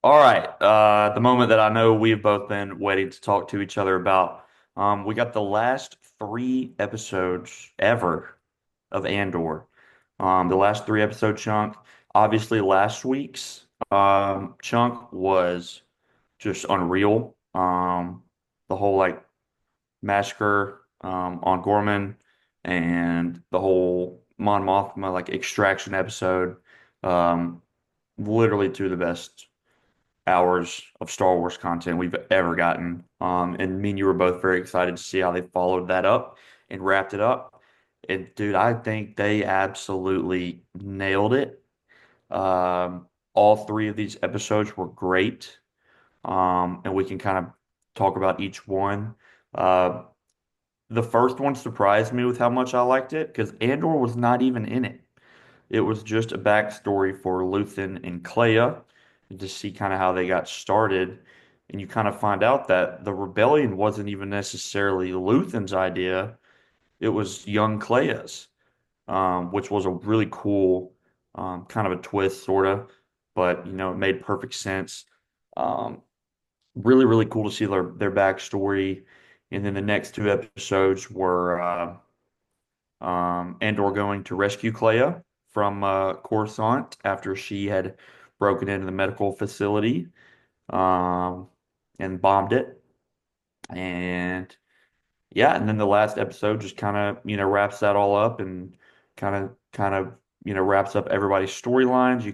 All right. The moment that I know we've both been waiting to talk to each other about. We got the last three episodes ever of Andor. The last three episode chunk. Obviously, last week's chunk was just unreal. The whole like massacre on Gorman and the whole Mon Mothma like extraction episode. Um, Literally two of the best hours of Star Wars content we've ever gotten. And me and you were both very excited to see how they followed that up and wrapped it up. And dude, I think they absolutely nailed it. All three of these episodes were great. And we can kind of talk about each one. Uh, the first one surprised me with how much I liked it because Andor was not even in it. It was just a backstory for Luthen and Clea and to see kind of how they got started. And you kind of find out that the rebellion wasn't even necessarily Luthen's idea. It was young Clea's, which was a really cool kind of a twist, sort of. But, it made perfect sense. Um, Really, really cool to see their backstory. And then the next two episodes were Andor going to rescue Clea from Coruscant after she had broken into the medical facility um, and bombed it. And yeah, and then the last episode just kind of, wraps that all up and kind of, wraps up everybody's storylines. You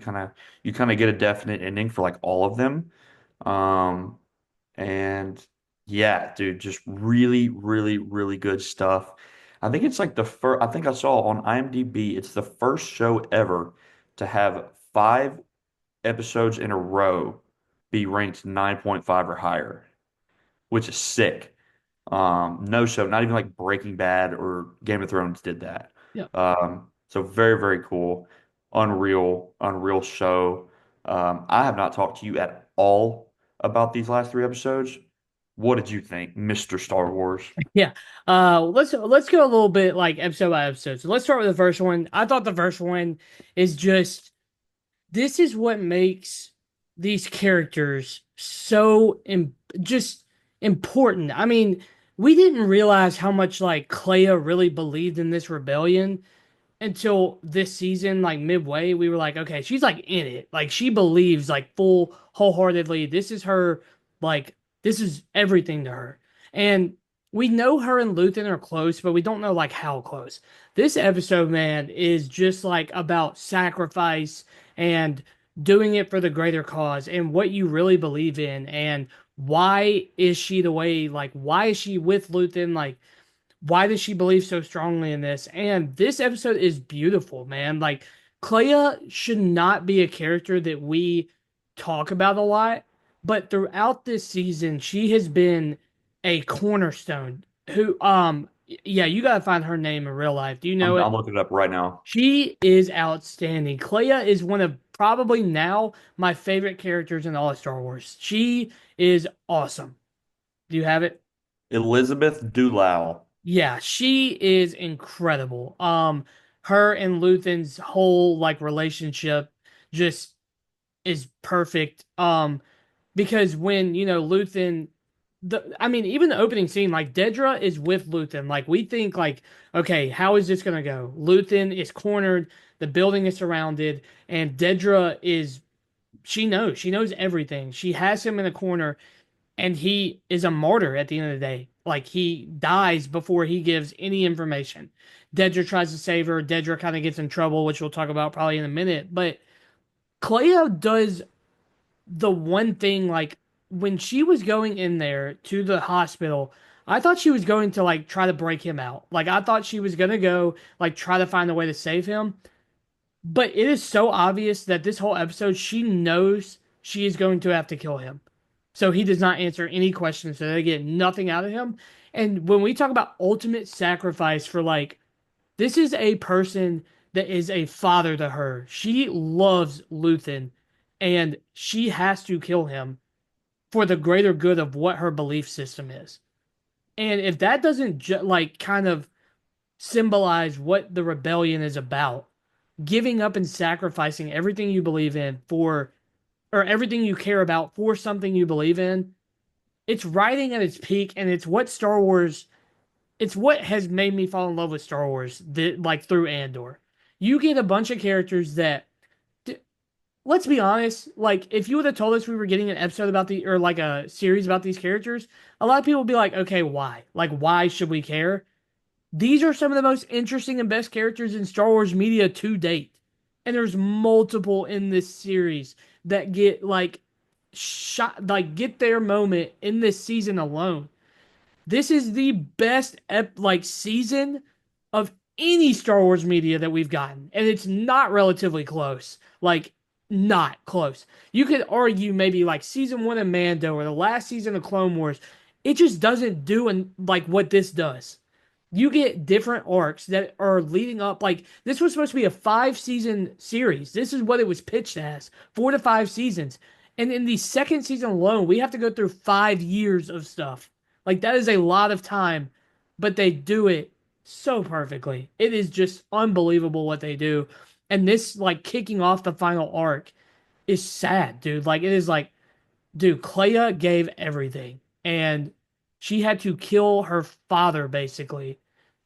kind of get a definite ending for like all of them. Um, and yeah, dude, just really, really, really good stuff. I think it's like the first, I think I saw on IMDb, it's the first show ever to have five episodes in a row be ranked 9.5 or higher, which is sick. No show, not even like Breaking Bad or Game of Thrones did that. Yeah. So very, very cool. Unreal, unreal show. I have not talked to you at all about these last three episodes. What did you think, Mr. Star Wars? Yeah. Let's go a little bit like episode by episode. So let's start with the first one. I thought the first one is just this is what makes these characters so just important. I mean, we didn't realize how much like Clea really believed in this rebellion until this season, like midway. We were like, okay, she's like in it. Like she believes like full wholeheartedly. This is her, like, this is everything to her. And we know her and Luthen are close, but we don't know like how close. This episode, man, is just like about sacrifice and doing it for the greater cause and what you really believe in and why is she the way, like, why is she with Luthen? Like, why does she believe so strongly in this? And this episode is beautiful, man. Like Clea should not be a character that we talk about a lot, but throughout this season, she has been a cornerstone. Who, yeah, you gotta find her name in real life. Do you know I'm it? looking it up right now. She is outstanding. Clea is one of probably now my favorite characters in all of Star Wars. She is awesome. Do you have it? Elizabeth Dulao. Yeah, she is incredible. Her and Luthen's whole like relationship just is perfect. Because when, Luthen I mean, even the opening scene, like Dedra is with Luthen. Like we think like, okay, how is this gonna go? Luthen is cornered, the building is surrounded, and Dedra is she knows everything. She has him in a corner and he is a martyr at the end of the day. Like he dies before he gives any information. Dedra tries to save her. Dedra kind of gets in trouble, which we'll talk about probably in a minute. But Cleo does the one thing like when she was going in there to the hospital, I thought she was going to like try to break him out. Like I thought she was gonna go like try to find a way to save him. But it is so obvious that this whole episode, she knows she is going to have to kill him. So he does not answer any questions, so they get nothing out of him. And when we talk about ultimate sacrifice for like, this is a person that is a father to her. She loves Luthen, and she has to kill him for the greater good of what her belief system is. And if that doesn't like kind of symbolize what the rebellion is about, giving up and sacrificing everything you believe in for or everything you care about for something you believe in. It's writing at its peak, and it's what Star Wars. It's what has made me fall in love with Star Wars, like through Andor. You get a bunch of characters that, let's be honest, like if you would have told us we were getting an episode about the or like a series about these characters, a lot of people would be like, okay, why? Like, why should we care? These are some of the most interesting and best characters in Star Wars media to date. And there's multiple in this series that get like shot, like get their moment in this season alone. This is the best season of any Star Wars media that we've gotten, and it's not relatively close. Like not close. You could argue maybe like season one of Mando or the last season of Clone Wars. It just doesn't do like what this does. You get different arcs that are leading up. Like this was supposed to be a 5 season series. This is what it was pitched as, 4 to 5 seasons. And in the second season alone, we have to go through 5 years of stuff. Like that is a lot of time, but they do it so perfectly. It is just unbelievable what they do. And this like kicking off the final arc is sad, dude. Like it is like, dude, Clea gave everything and she had to kill her father basically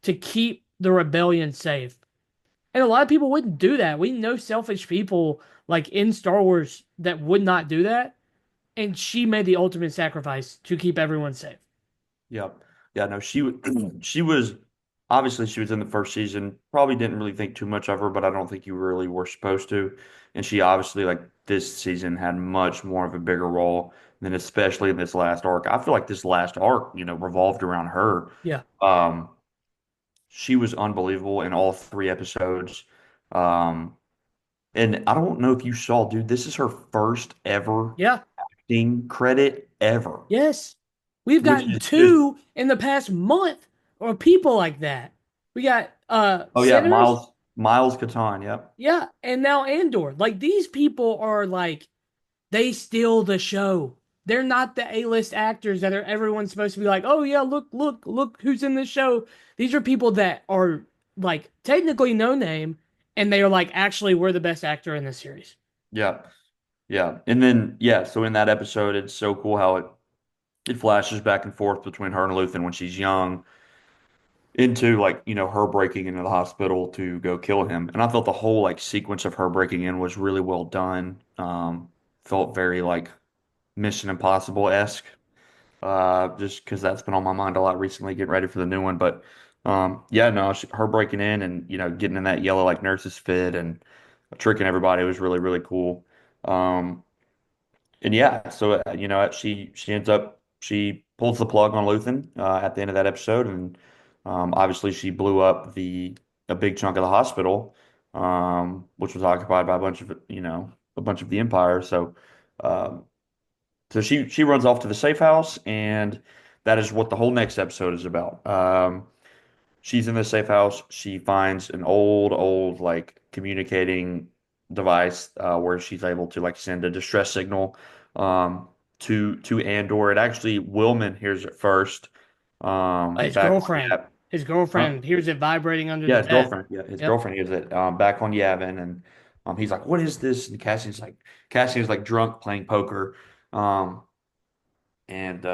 to keep the rebellion safe. And a lot of people wouldn't do that. We know selfish people like in Star Wars that would not do that. And she made the ultimate sacrifice to keep everyone safe. Yep. Yeah, no, she was obviously she was in the first season. Probably didn't really think too much of her, but I don't think you really were supposed to. And she obviously like this season had much more of a bigger role than especially in this last arc. I feel like this last arc, revolved around her. Yeah. Um, she was unbelievable in all three episodes. Um, and I don't know if you saw, dude, this is her first ever Yeah. acting credit ever, Yes. We've which gotten is just, two in the past month or people like that. We got oh yeah, Sinners, Miles Catan, yep. yeah, and now Andor. Like these people are like they steal the show. They're not the A-list actors that are everyone's supposed to be like, "Oh yeah, look who's in the show." These are people that are like technically no name and they are like actually we're the best actor in this series. Yeah. Yeah. And then yeah, so in that episode it's so cool how it flashes back and forth between her and Luthen when she's young into like, her breaking into the hospital to go kill him. And I thought the whole like sequence of her breaking in was really well done. Felt very like Mission Impossible-esque. Just because that's been on my mind a lot recently, getting ready for the new one. But yeah, no, her breaking in and getting in that yellow like nurse's fit and tricking everybody was really really cool. Um, and yeah, so she ends up she pulls the plug on Luthen at the end of that episode, and obviously she blew up the a big chunk of the hospital, which was occupied by a bunch of the Empire. Um, so she runs off to the safe house, and that is what the whole next episode is about. She's in the safe house. She finds an old like communicating device where she's able to like send a distress signal um, to Andor. It actually Willman hears it first. His Back on girlfriend, his Huh? girlfriend hears it vibrating under Yeah, the his bed. girlfriend. Yeah, his Yep. girlfriend hears it back on Yavin, and he's like, "What is this?" And Cassian's like drunk playing poker. Um, and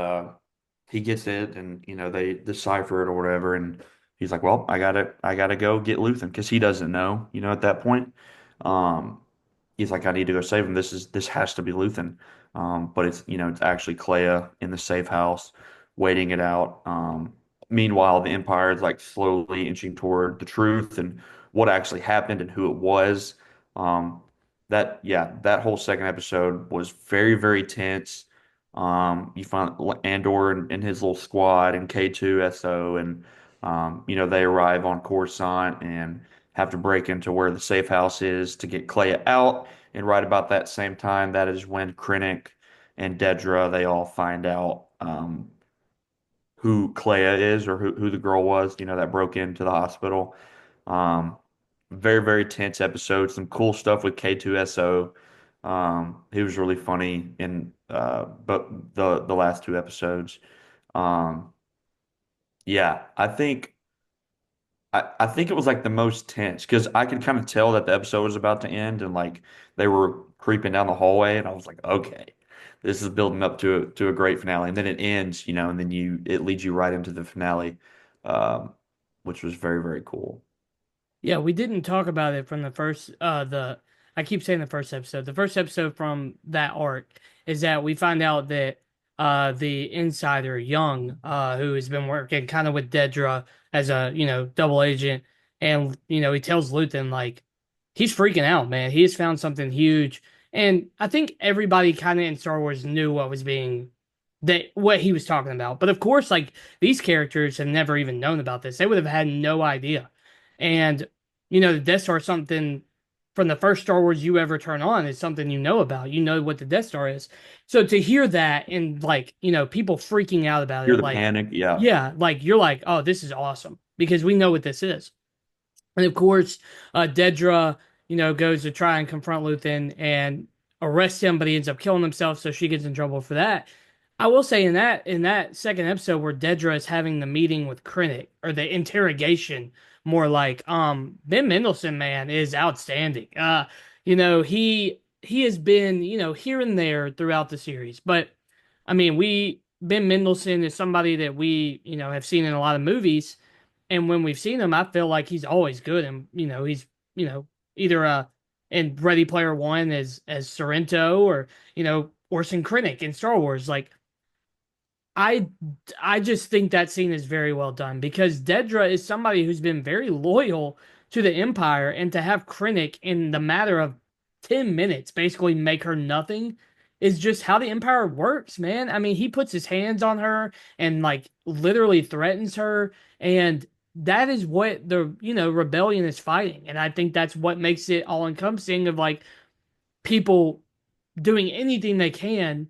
he gets it, and they decipher it or whatever, and he's like, "Well, I gotta go get Luthen," because he doesn't know, at that point. Um, he's like, "I need to go save him. This has to be Luthen," but it's actually Clea in the safe house, waiting it out. Meanwhile, the Empire is like slowly inching toward the truth and what actually happened and who it was. Um, that whole second episode was very, very tense. You find Andor and his little squad and K2SO, and they arrive on Coruscant and have to break into where the safe house is to get Clea out. And right about that same time, that is when Krennic and Dedra they all find out who Clea is or who the girl was, that broke into the hospital. Um, very, very tense episode. Some cool stuff with K2SO. He was really funny in but the last two episodes. Um, yeah, I think it was like the most tense because I could kind of tell that the episode was about to end and like they were creeping down the hallway and I was like, okay, this is building up to a great finale. And then it ends, and then it leads you right into the finale, um, which was very, very cool. Yeah, we didn't talk about it from the first the I keep saying the first episode. The first episode from that arc is that we find out that the insider Young, who has been working kind of with Dedra as a, double agent, and he tells Luthen like he's freaking out, man. He has found something huge. And I think everybody kind of in Star Wars knew what he was talking about. But of course, like these characters have never even known about this. They would have had no idea. And the Death Star is something from the first Star Wars you ever turn on is something you know about. You know what the Death Star is. So to hear that and like, people freaking out about Hear it, the like, panic, yeah. yeah, like you're like, oh, this is awesome because we know what this is. And of course, Dedra, goes to try and confront Luthen and arrest him, but he ends up killing himself, so she gets in trouble for that. I will say in that second episode where Dedra is having the meeting with Krennic, or the interrogation, more like, Ben Mendelsohn, man, is outstanding. He has been, here and there throughout the series. But I mean, Ben Mendelsohn is somebody that we, have seen in a lot of movies, and when we've seen him, I feel like he's always good. And he's either in Ready Player One as Sorrento, or Orson Krennic in Star Wars. Like I I just think that scene is very well done because Dedra is somebody who's been very loyal to the Empire, and to have Krennic in the matter of 10 minutes basically make her nothing is just how the Empire works, man. I mean, he puts his hands on her and like literally threatens her, and that is what the rebellion is fighting. And I think that's what makes it all encompassing of like people doing anything they can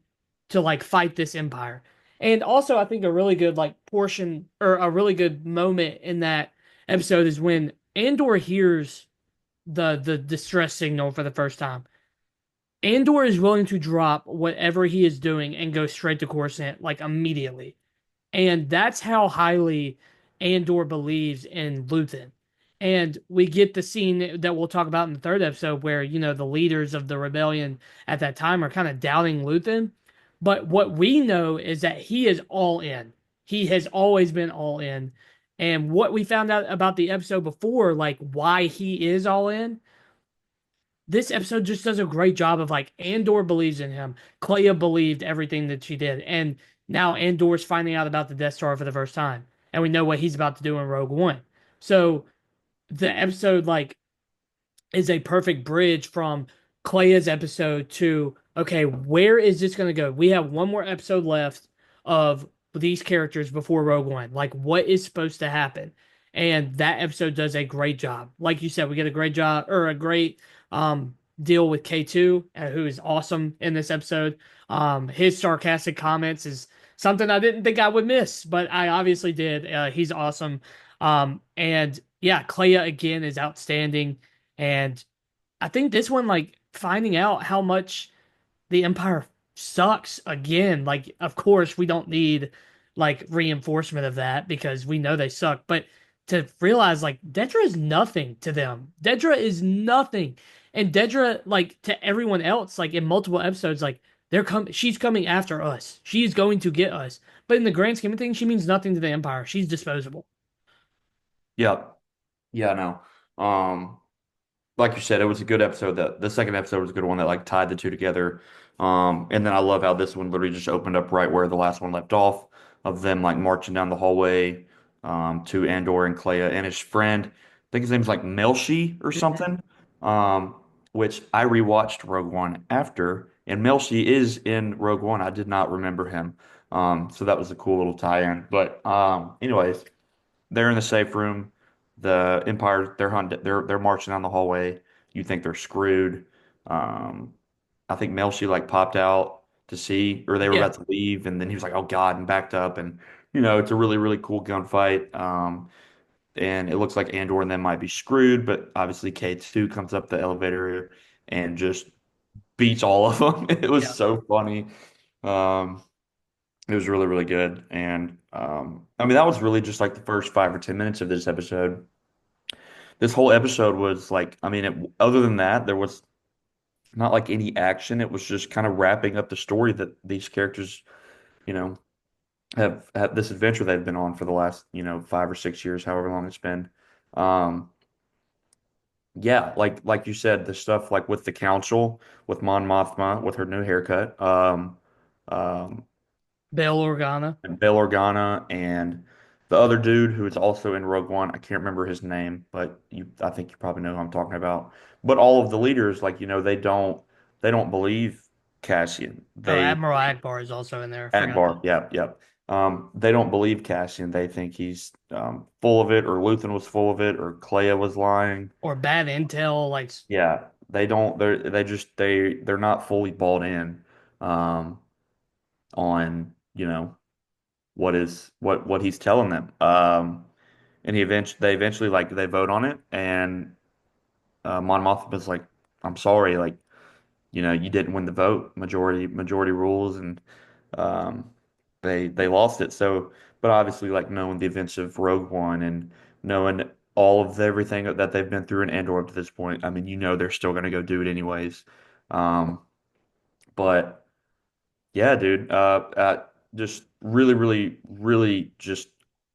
to like fight this empire. And also I think a really good like portion, or a really good moment in that episode, is when Andor hears the distress signal for the first time. Andor is willing to drop whatever he is doing and go straight to Coruscant like immediately. And that's how highly Andor believes in Luthen. And we get the scene that we'll talk about in the third episode where, the leaders of the rebellion at that time are kind of doubting Luthen. But what we know is that he is all in. He has always been all in. And what we found out about the episode before, like why he is all in, this episode just does a great job of like Andor believes in him. Clea believed everything that she did. And now Andor's finding out about the Death Star for the first time. And we know what he's about to do in Rogue One. So the episode like is a perfect bridge from Clea's episode to, okay, where is this going to go? We have one more episode left of these characters before Rogue One. Like, what is supposed to happen? And that episode does a great job. Like you said, we get a great job, or a great deal with K2, who is awesome in this episode. His sarcastic comments is something I didn't think I would miss, but I obviously did. He's awesome. And yeah, Clea again is outstanding. And I think this one, like finding out how much the Empire sucks again. Like, of course, we don't need like reinforcement of that because we know they suck. But to realize like Dedra is nothing to them. Dedra is nothing. And Dedra, like to everyone else, like in multiple episodes, like she's coming after us. She's going to get us. But in the grand scheme of things, she means nothing to the Empire. She's disposable. Yeah. Yeah, no. Like you said, it was a good episode. That the second episode was a good one that like tied the two together. And then I love how this one literally just opened up right where the last one left off, of them like marching down the hallway to Andor and Clea and his friend. I think his name's like Melshi or something. Um, which I rewatched Rogue One after, and Melshi is in Rogue One. I did not remember him. So that was a cool little tie-in. But anyways. They're in the safe room. The Empire, they're marching down the hallway. You think they're screwed. Um, I think Melshi like popped out to see, or they were Yeah. about to leave, and then he was like, "Oh God," and backed up. And it's a really really cool gunfight. And it looks like Andor and them might be screwed, but obviously K2 comes up the elevator and just beats all of them. It was Yeah. so funny. Um, it was really, really good. And I mean, that was really just like the first 5 or 10 minutes of this episode. this whole episode was like, I mean, other than that, there was not like any action. It was just kind of wrapping up the story that these characters, you know, have this adventure they've been on for the last, 5 or 6 years, however long it's been. Um, yeah, like you said, the stuff like with the council, with Mon Mothma, with her new haircut, um, Bail Organa and Bail Organa, and the other dude who is also in Rogue One. I can't remember his name, but I think you probably know who I'm talking about. But all of the leaders, like, they don't believe Cassian. Oh, Admiral Akbar is also in there. I forgot that. Akbar, yep, yep. They don't believe Cassian. They think he's full of it, or Luthen was full of it, or Clea was lying. Or bad intel, like Yeah, they don't. They're not fully bought in um, on what he's telling them. And they eventually like they vote on it, and Mon Mothma's like, "I'm sorry, like you didn't win the vote. Majority rules, and um, they lost it. So, but obviously, like knowing the events of Rogue One and knowing all of everything that they've been through in Andor up to this point, I mean, they're still going to go do it anyways. Um, but yeah, dude, just really, really, really just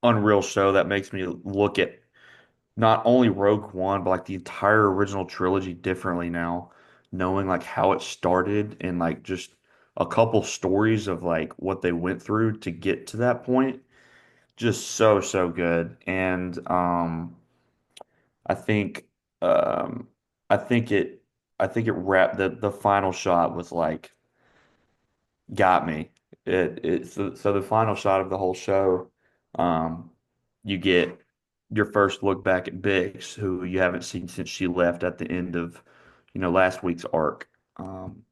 unreal show that makes me look at not only Rogue One, but like the entire original trilogy differently now, knowing like how it started and like just a couple stories of like what they went through to get to that point. Just so, so good. And I think um I think it I think it wrapped the final shot was like got me. So the final shot of the whole show, um, you get your first look back at Bix, who you haven't seen since she left at the end of, last week's arc. Um,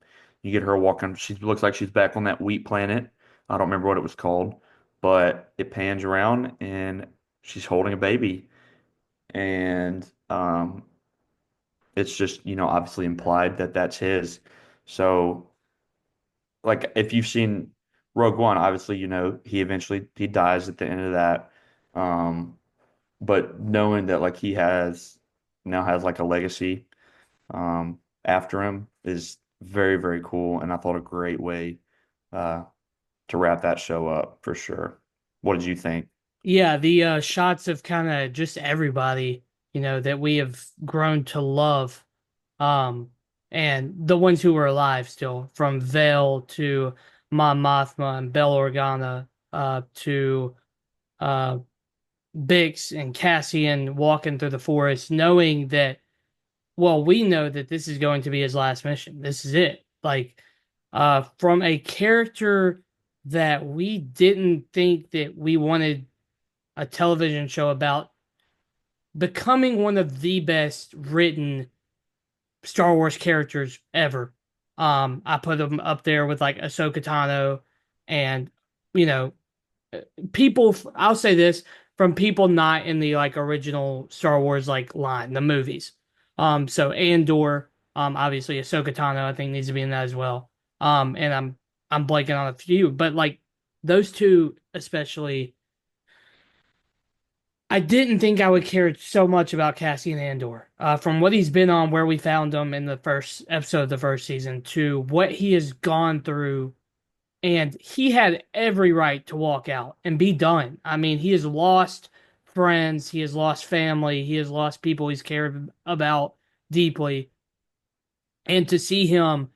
you get her walking. She looks like she's back on that wheat planet. I don't remember what it was called, but it pans around and she's holding a baby, and it's just, obviously implied that that's his. So like if you've seen Rogue One, obviously he dies at the end of that. Um, but knowing that like he now has like a legacy after him is very, very cool, and I thought a great way uh to wrap that show up for sure. What did you think? yeah, the shots of kind of just everybody, that we have grown to love. And the ones who were alive still, from Vale to Mon Mothma and Bail Organa, to uh Bix and Cassian walking through the forest, knowing that, well, we know that this is going to be his last mission. This is it. Like, from a character that we didn't think that we wanted a television show about, becoming one of the best written Star Wars characters ever. I put him up there with like Ahsoka Tano and, you know, people. I'll say this from people not in the like original Star Wars like line, the movies. So Andor, obviously Ahsoka Tano, I think needs to be in that as well. And I'm blanking on a few, but like those two especially. I didn't think I would care so much about Cassian Andor. From what he's been on, where we found him in the first episode of the first season, to what he has gone through, and he had every right to walk out and be done. I mean, he has lost friends, he has lost family, he has lost people he's cared about deeply, and to see him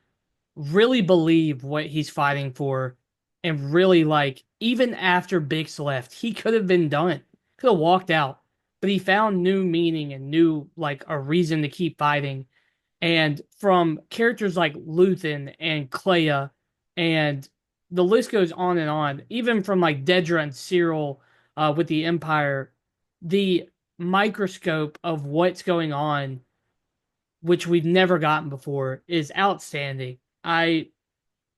really believe what he's fighting for and really like even after Bix left, he could have been done. Could have walked out. But he found new meaning and new like a reason to keep fighting. And from characters like Luthen and Clea and the list goes on, even from like Dedra and Cyril with the Empire, the microscope of what's going on, which we've never gotten before, is outstanding. I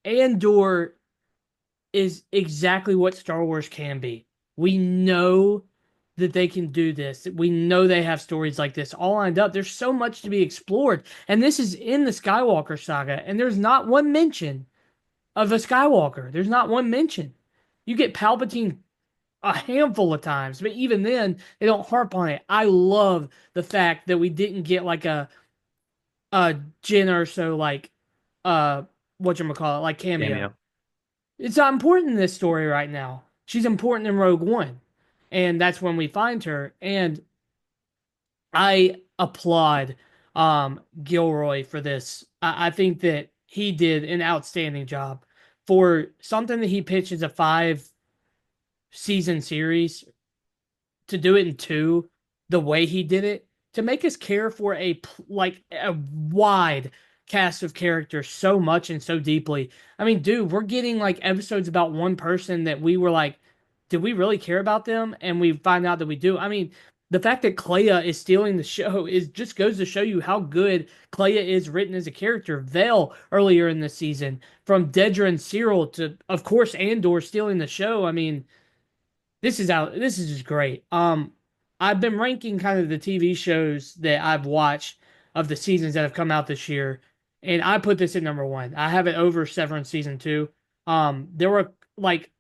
Andor is exactly what Star Wars can be. We know that they can do this. We know they have stories like this all lined up. There's so much to be explored. And this is in the Skywalker saga, and there's not one mention of a Skywalker. There's not one mention. You get Palpatine a handful of times, but even then, they don't harp on it. I love the fact that we didn't get like a Jyn Erso like uh whatchamacallit, like cameo. Cameo. It's not important in this story right now. She's important in Rogue One. And that's when we find her. And I applaud Gilroy for this. I think that he did an outstanding job for something that he pitched as a 5 season series to do it in two, the way he did it, to make us care for a wide cast of characters so much and so deeply. I mean, dude, we're getting like episodes about one person that we were like, did we really care about them? And we find out that we do. I mean, the fact that Clea is stealing the show is just goes to show you how good Clea is written as a character. Vale earlier in the season, from Dedra and Cyril to, of course, Andor stealing the show. I mean, this is just great. I've been ranking kind of the TV shows that I've watched of the seasons that have come out this year, and I put this at number one. I have it over Severance season two. There were like,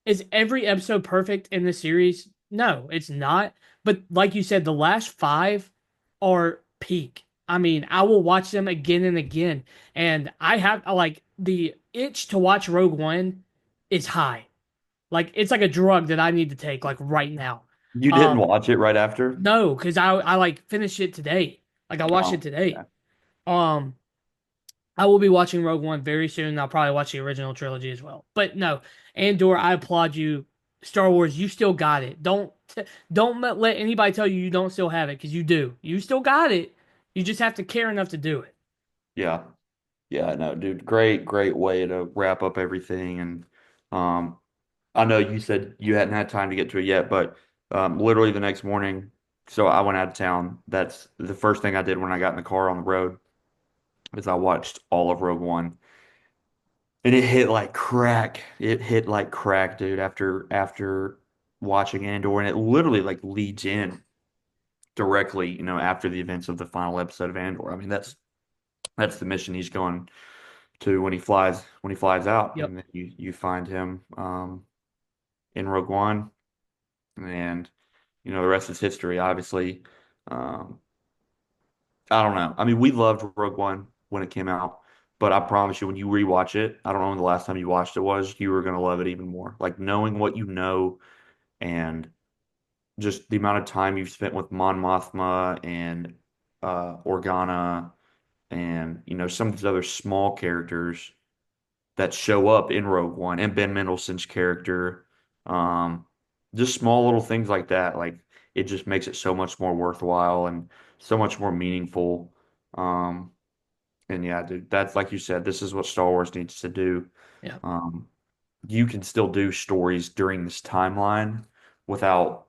is every episode perfect in the series? No, it's not. But like you said, the last five are peak. I mean, I will watch them again and again, and I have like the itch to watch Rogue One is high. Like it's like a drug that I need to take like right now. You didn't Um, watch it right after? no, because I like finished it today. Like I watched it Oh, today. yeah. Um, I will be watching Rogue One very soon. I'll probably watch the original trilogy as well. But no, Andor, I applaud you. Star Wars, you still got it. Don't let anybody tell you you don't still have it because you do. You still got it. You just have to care enough to do it. Yeah. Yeah, no, dude. Great, great way to wrap up everything. And um, I know you said you hadn't had time to get to it yet, but literally the next morning, so I went out of town. That's the first thing I did when I got in the car on the road is I watched all of Rogue One. And it hit like crack. It hit like crack, dude, after watching Andor, and it literally like leads in directly, after the events of the final episode of Andor. I mean, that's the mission he's going to when he flies out, Yep. and then you find him in Rogue One, and the rest is history. Obviously, um, I don't know. I mean, we loved Rogue One when it came out, but I promise you, when you rewatch it, I don't know when the last time you watched it was, you were gonna love it even more. Like knowing what you know and just the amount of time you've spent with Mon Mothma and Organa and some of these other small characters that show up in Rogue One and Ben Mendelsohn's character. Um, just small little things like that. Like it just makes it so much more worthwhile and so much more meaningful. Um, and yeah, dude, that's like you said, this is what Star Wars needs to do. Yeah. Um, you can still do stories during this timeline without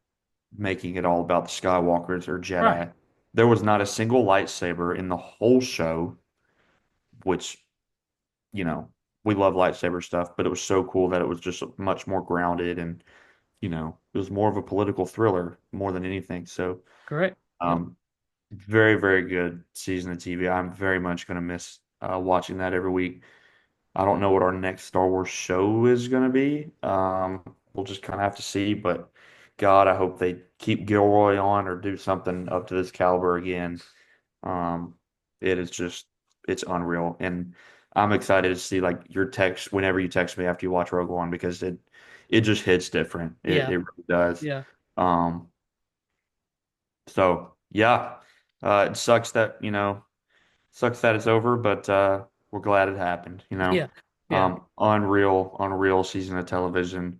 making it all about the Skywalkers or Right. Jedi. There was not a single lightsaber in the whole show, which you know, we love lightsaber stuff, but it was so cool that it was just much more grounded and, it was more of a political thriller more than anything. So, Correct. Yep. um, very, very good season of TV. I'm very much going to miss watching that every week. I don't know what our next Star Wars show is going to be. We'll just kind of have to see, but God, I hope they keep Gilroy on or do something up to this caliber again. Um, it is just it's unreal, and I'm excited to see like your text whenever you text me after you watch Rogue One because it just hits different. It Yeah. really does. Yeah. Um, so yeah, it sucks that it's over, but we're glad it happened. Yeah. Yeah. Unreal, unreal season of television.